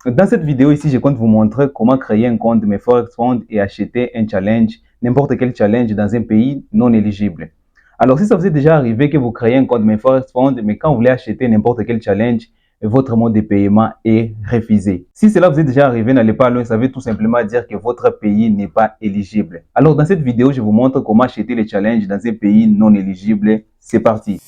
Dans cette vidéo ici, je compte vous montrer comment créer un compte de Forex Fund et acheter un challenge, n'importe quel challenge dans un pays non éligible. Alors, si ça vous est déjà arrivé que vous créez un compte de Forex Fund, mais quand vous voulez acheter n'importe quel challenge, votre mode de paiement est refusé. Si cela vous est déjà arrivé, n'allez pas loin, ça veut tout simplement dire que votre pays n'est pas éligible. Alors, dans cette vidéo, je vous montre comment acheter les challenges dans un pays non éligible. C'est parti.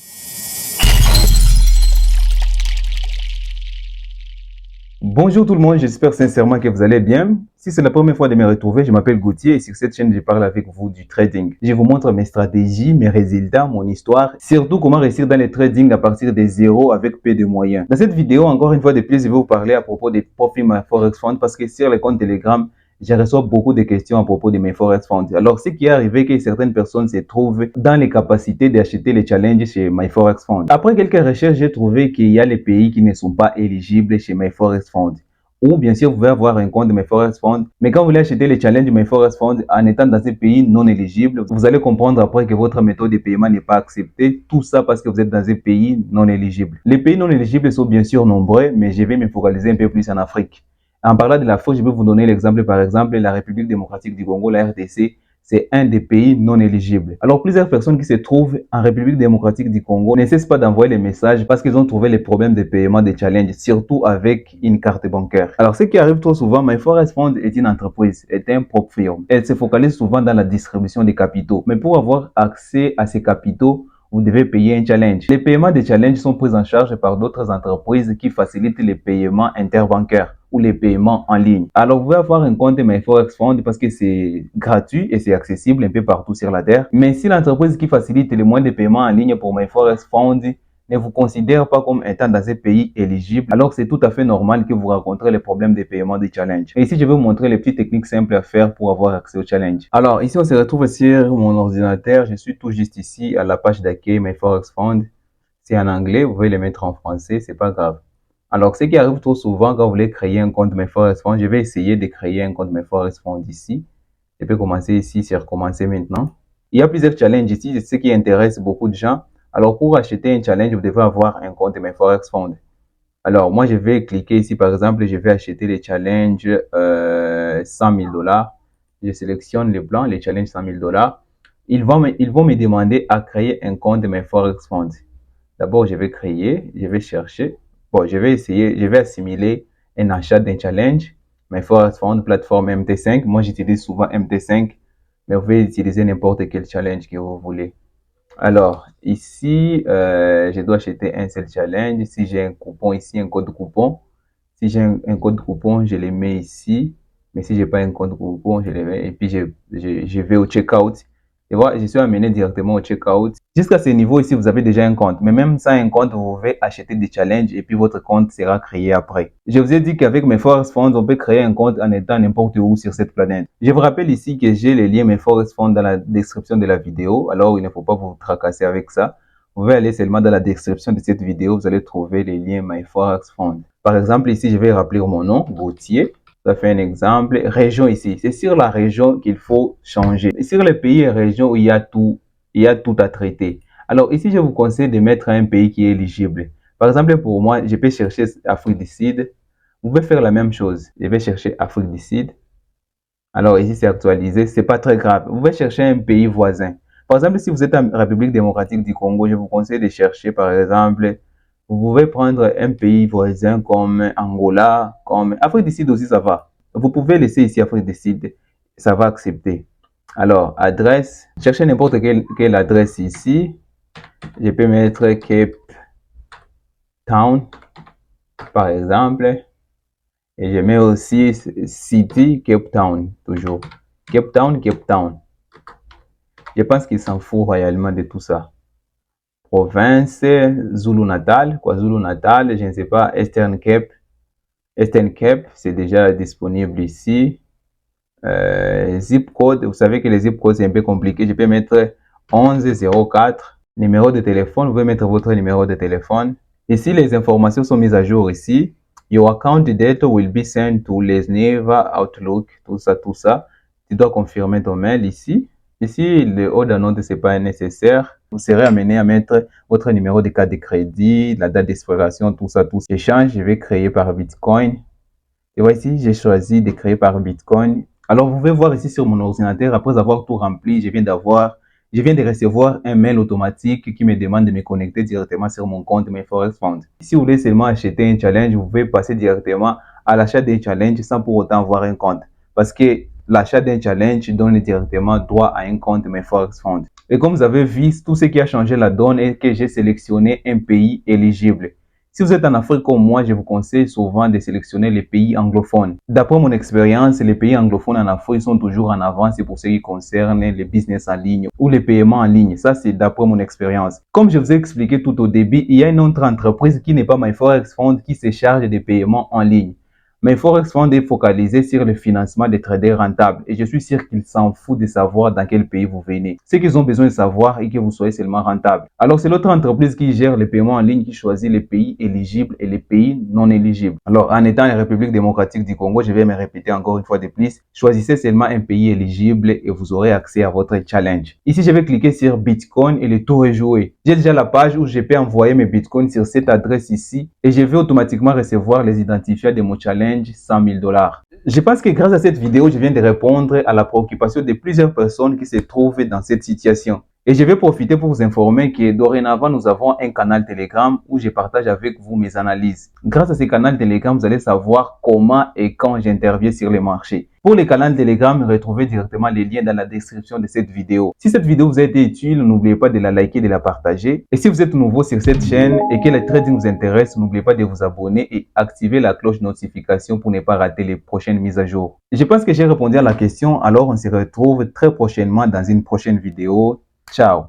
Bonjour tout le monde, j'espère sincèrement que vous allez bien. Si c'est la première fois de me retrouver, je m'appelle Gauthier et sur cette chaîne, je parle avec vous du trading. Je vous montre mes stratégies, mes résultats, mon histoire, surtout comment réussir dans le trading à partir de zéro avec peu de moyens. Dans cette vidéo, encore une fois de plus, je vais vous parler à propos des profits My Forex Fund parce que sur le compte Telegram, je reçois beaucoup de questions à propos de mes Forex Funds. Alors, ce qui est arrivé, que certaines personnes se trouvent dans les capacités d'acheter les challenges chez My Forex Fund. Après quelques recherches, j'ai trouvé qu'il y a les pays qui ne sont pas éligibles chez My Forex Fund. Ou bien sûr, vous pouvez avoir un compte de My Forex Fund, mais quand vous voulez acheter les challenges de My Forex Fund en étant dans un pays non éligible, vous allez comprendre après que votre méthode de paiement n'est pas acceptée. Tout ça parce que vous êtes dans un pays non éligible. Les pays non éligibles sont bien sûr nombreux, mais je vais me focaliser un peu plus en Afrique. En parlant de l'Afrique, je vais vous donner l'exemple, par exemple, la République démocratique du Congo, la RDC, c'est un des pays non éligibles. Alors, plusieurs personnes qui se trouvent en République démocratique du Congo ne cessent pas d'envoyer les messages parce qu'ils ont trouvé les problèmes de paiement des challenges, surtout avec une carte bancaire. Alors, ce qui arrive trop souvent, My Forex Fund est une entreprise, est un propre firme. Elle se focalise souvent dans la distribution des capitaux. Mais pour avoir accès à ces capitaux, vous devez payer un challenge. Les paiements des challenges sont pris en charge par d'autres entreprises qui facilitent les paiements interbancaires ou les paiements en ligne. Alors, vous pouvez avoir un compte MyForex Fund parce que c'est gratuit et c'est accessible un peu partout sur la Terre. Mais si l'entreprise qui facilite les moyens de paiement en ligne pour MyForex Fund ne vous considère pas comme étant dans un pays éligible, alors c'est tout à fait normal que vous rencontrez les problèmes de paiement des challenges. Et ici, je vais vous montrer les petites techniques simples à faire pour avoir accès au challenge. Alors, ici, on se retrouve sur mon ordinateur. Je suis tout juste ici à la page d'accueil MyForex Fund. C'est en anglais, vous pouvez le mettre en français, c'est pas grave. Alors, ce qui arrive trop souvent quand vous voulez créer un compte MyForex Fund, je vais essayer de créer un compte MyForex Fund ici. Je peux commencer ici, c'est recommencer maintenant. Il y a plusieurs challenges ici, c'est ce qui intéresse beaucoup de gens. Alors, pour acheter un challenge, vous devez avoir un compte MyForex Fund. Alors, moi, je vais cliquer ici, par exemple, je vais acheter les challenges 100 000 $. Je sélectionne les blancs, les challenges 100 000 $. Ils vont me demander à créer un compte MyForex Fund. D'abord, je vais créer, je vais chercher. Bon, je vais essayer, je vais assimiler un achat d'un challenge. MyForex Fund, plateforme MT5. Moi, j'utilise souvent MT5, mais vous pouvez utiliser n'importe quel challenge que vous voulez. Alors, ici, je dois acheter un seul challenge. Si j'ai un coupon ici, un code coupon. Si j'ai un code coupon, je le mets ici. Mais si j'ai pas un code coupon, je le mets. Et puis, je vais au checkout. Et voilà, je suis amené directement au checkout. Jusqu'à ce niveau ici, vous avez déjà un compte. Mais même sans un compte, vous pouvez acheter des challenges et puis votre compte sera créé après. Je vous ai dit qu'avec mes Forex Funds, on peut créer un compte en étant n'importe où sur cette planète. Je vous rappelle ici que j'ai les liens mes Forex Funds dans la description de la vidéo. Alors, il ne faut pas vous tracasser avec ça. Vous pouvez aller seulement dans la description de cette vidéo. Vous allez trouver les liens My Forex Fund. Par exemple, ici, je vais rappeler mon nom, Gauthier. Ça fait un exemple. Région ici. C'est sur la région qu'il faut changer. Et sur les pays et régions où il y a tout à traiter. Alors ici, je vous conseille de mettre un pays qui est éligible. Par exemple, pour moi, je peux chercher Afrique du Sud. Vous pouvez faire la même chose. Je vais chercher Afrique du Sud. Alors ici, c'est actualisé. C'est pas très grave. Vous pouvez chercher un pays voisin. Par exemple, si vous êtes en République démocratique du Congo, je vous conseille de chercher, par exemple, vous pouvez prendre un pays voisin comme Angola, comme Afrique du Sud aussi, ça va. Vous pouvez laisser ici Afrique du Sud, ça va accepter. Alors, adresse, cherchez n'importe quelle adresse ici. Je peux mettre Cape Town, par exemple. Et je mets aussi City, Cape Town, toujours. Cape Town, Cape Town. Je pense qu'il s'en fout royalement de tout ça. Province, Zulu Natal, Zulu Natal, je ne sais pas, Eastern Cape. Eastern Cape, c'est déjà disponible ici. Zip code, vous savez que les zip codes c'est un peu compliqué. Je peux mettre 1104. Numéro de téléphone, vous pouvez mettre votre numéro de téléphone. Ici, les informations sont mises à jour ici. Your account data will be sent to Lesneva, Outlook, tout ça, tout ça. Tu dois confirmer ton mail ici. Ici, le haut d'un note, c'est pas nécessaire. Vous serez amené à mettre votre numéro de carte de crédit, la date d'expiration, tout ça, tout ça. Échange, je vais créer par Bitcoin. Et voici, j'ai choisi de créer par Bitcoin. Alors, vous pouvez voir ici sur mon ordinateur, après avoir tout rempli, je viens de recevoir un mail automatique qui me demande de me connecter directement sur mon compte MyForex Fund. Si vous voulez seulement acheter un challenge, vous pouvez passer directement à l'achat d'un challenge sans pour autant avoir un compte. Parce que l'achat d'un challenge donne directement droit à un compte MyForex Fund. Et comme vous avez vu, tout ce qui a changé la donne est que j'ai sélectionné un pays éligible. Si vous êtes en Afrique comme moi, je vous conseille souvent de sélectionner les pays anglophones. D'après mon expérience, les pays anglophones en Afrique sont toujours en avance pour ce qui concerne les business en ligne ou les paiements en ligne. Ça, c'est d'après mon expérience. Comme je vous ai expliqué tout au début, il y a une autre entreprise qui n'est pas MyForex Fund qui se charge des paiements en ligne. Mais Forex Fund est focalisé sur le financement des traders rentables et je suis sûr qu'ils s'en foutent de savoir dans quel pays vous venez. Ce qu'ils ont besoin de savoir est que vous soyez seulement rentable. Alors c'est l'autre entreprise qui gère les paiements en ligne qui choisit les pays éligibles et les pays non éligibles. Alors en étant la République démocratique du Congo, je vais me répéter encore une fois de plus, choisissez seulement un pays éligible et vous aurez accès à votre challenge. Ici je vais cliquer sur Bitcoin et le tour est joué. J'ai déjà la page où je peux envoyer mes Bitcoins sur cette adresse ici et je vais automatiquement recevoir les identifiants de mon challenge 100 000 $. Je pense que grâce à cette vidéo, je viens de répondre à la préoccupation de plusieurs personnes qui se trouvent dans cette situation. Et je vais profiter pour vous informer que dorénavant, nous avons un canal Telegram où je partage avec vous mes analyses. Grâce à ce canal Telegram, vous allez savoir comment et quand j'interviens sur les marchés. Pour les canaux Telegram, retrouvez directement les liens dans la description de cette vidéo. Si cette vidéo vous a été utile, n'oubliez pas de la liker et de la partager. Et si vous êtes nouveau sur cette chaîne et que le trading vous intéresse, n'oubliez pas de vous abonner et activer la cloche de notification pour ne pas rater les prochaines mises à jour. Je pense que j'ai répondu à la question, alors on se retrouve très prochainement dans une prochaine vidéo. Ciao!